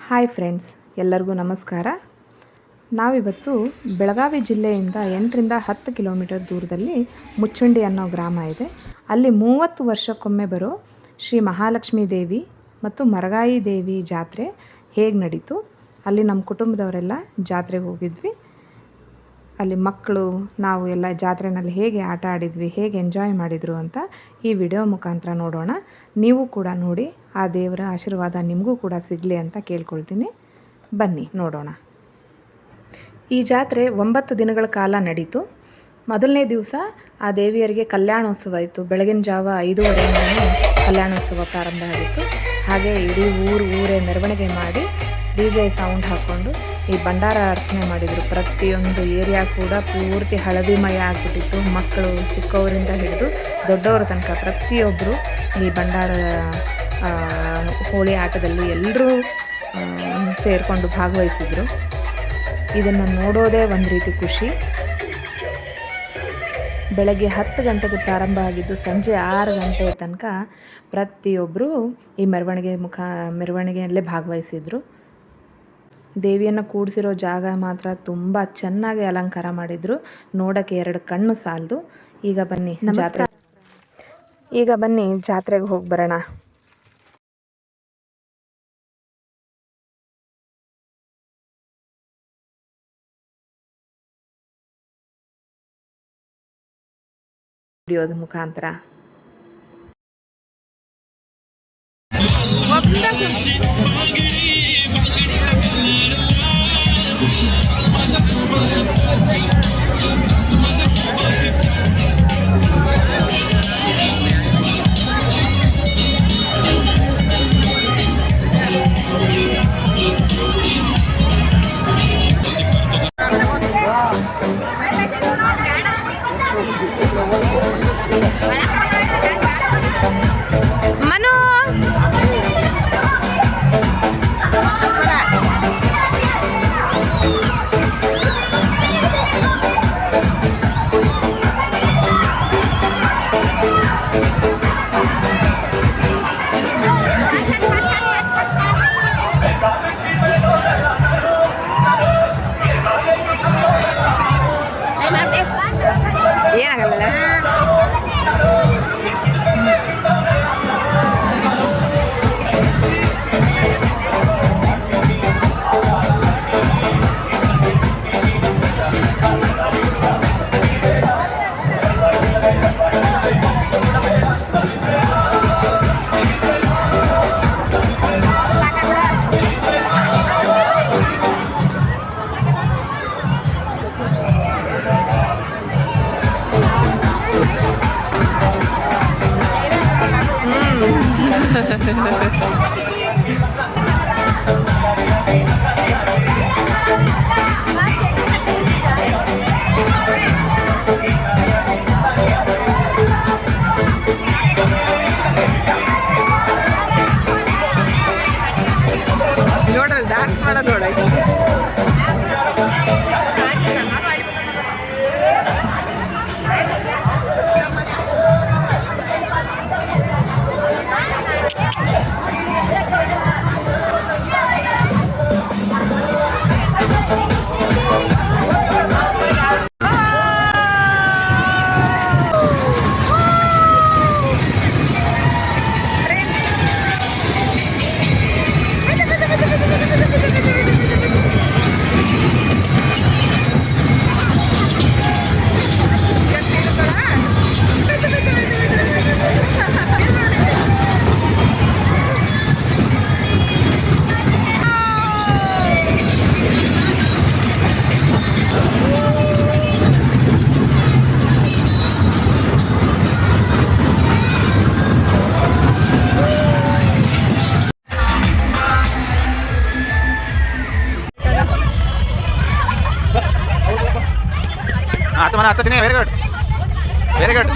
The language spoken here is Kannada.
ಹಾಯ್ ಫ್ರೆಂಡ್ಸ್, ಎಲ್ಲರಿಗೂ ನಮಸ್ಕಾರ. ನಾವಿವತ್ತು ಬೆಳಗಾವಿ ಜಿಲ್ಲೆಯಿಂದ 8ರಿಂದ 10 ಕಿಲೋಮೀಟರ್ ದೂರದಲ್ಲಿ ಮುಚ್ಚಂಡಿ ಅನ್ನೋ ಗ್ರಾಮ ಇದೆ. ಅಲ್ಲಿ 30 ವರ್ಷಕ್ಕೊಮ್ಮೆ ಬರೋ ಶ್ರೀ ಮಹಾಲಕ್ಷ್ಮೀ ದೇವಿ ಮತ್ತು ಮರಗಾಯಿ ದೇವಿ ಜಾತ್ರೆ ಹೇಗೆ ನಡೀತು, ಅಲ್ಲಿ ನಮ್ಮ ಕುಟುಂಬದವರೆಲ್ಲ ಜಾತ್ರೆಗೆ ಹೋಗಿದ್ವಿ. ಅಲ್ಲಿ ಮಕ್ಕಳು ನಾವು ಎಲ್ಲ ಜಾತ್ರೆಯಲ್ಲಿ ಹೇಗೆ ಆಟ ಆಡಿದ್ವಿ, ಹೇಗೆ ಎಂಜಾಯ್ ಮಾಡಿದರು ಅಂತ ಈ ವಿಡಿಯೋ ಮುಖಾಂತರ ನೋಡೋಣ. ನೀವು ಕೂಡ ನೋಡಿ ಆ ದೇವರ ಆಶೀರ್ವಾದ ನಿಮಗೂ ಕೂಡ ಸಿಗಲಿ ಅಂತ ಕೇಳ್ಕೊಳ್ತೀನಿ. ಬನ್ನಿ ನೋಡೋಣ. ಈ ಜಾತ್ರೆ 9 ದಿನಗಳ ಕಾಲ ನಡೀತು. ಮೊದಲನೇ ದಿವಸ ಆ ದೇವಿಯರಿಗೆ ಕಲ್ಯಾಣೋತ್ಸವ ಇತ್ತು. ಬೆಳಗಿನ ಜಾವ 5:30 ಕಲ್ಯಾಣೋತ್ಸವ ಪ್ರಾರಂಭ ಆಗಿತ್ತು. ಹಾಗೆ ಇಡೀ ಊರೇ ಮೆರವಣಿಗೆ ಮಾಡಿ DJ ಸೌಂಡ್ ಹಾಕ್ಕೊಂಡು ಈ ಭಂಡಾರ ಅರ್ಚನೆ ಮಾಡಿದರು. ಪ್ರತಿಯೊಂದು ಏರಿಯಾ ಕೂಡ ಪೂರ್ತಿ ಹಳದಿಮಯ ಆಗಿಬಿಟ್ಟಿತ್ತು. ಮಕ್ಕಳು ಚಿಕ್ಕವರಿಂದ ಹಿಡಿದು ದೊಡ್ಡವರ ತನಕ ಪ್ರತಿಯೊಬ್ಬರು ಈ ಭಂಡಾರ ಹೋಳಿ ಆಟದಲ್ಲಿ ಎಲ್ಲರೂ ಸೇರಿಕೊಂಡು ಭಾಗವಹಿಸಿದರು. ಇದನ್ನು ನೋಡೋದೇ ಒಂದು ರೀತಿ ಖುಷಿ. ಬೆಳಗ್ಗೆ 10 ಗಂಟೆಗೆ ಪ್ರಾರಂಭ ಆಗಿದ್ದು ಸಂಜೆ 6 ಗಂಟೆ ತನಕ ಪ್ರತಿಯೊಬ್ಬರು ಈ ಮೆರವಣಿಗೆಯಲ್ಲೇ ಭಾಗವಹಿಸಿದರು. ದೇವಿಯನ್ನು ಕೂಡಿಸಿರೋ ಜಾಗ ಮಾತ್ರ ತುಂಬ ಚೆನ್ನಾಗಿ ಅಲಂಕಾರ ಮಾಡಿದರು. ನೋಡೋಕ್ಕೆ 2 ಕಣ್ಣು ಸಾಲದು. ಈಗ ಬನ್ನಿ ಜಾತ್ರೆಗೆ ಹೋಗಿ ಬರೋಣ. ವಿಡಿಯೋದ ಮುಖಾಂತರ ಏನಾಗಲ್ಲ. ನೋಡ್ರಿ ಡ್ಯಾನ್ಸ್ ಮಾಡೋದು ನೋಡಿ. आता मला आता नाही. Very good.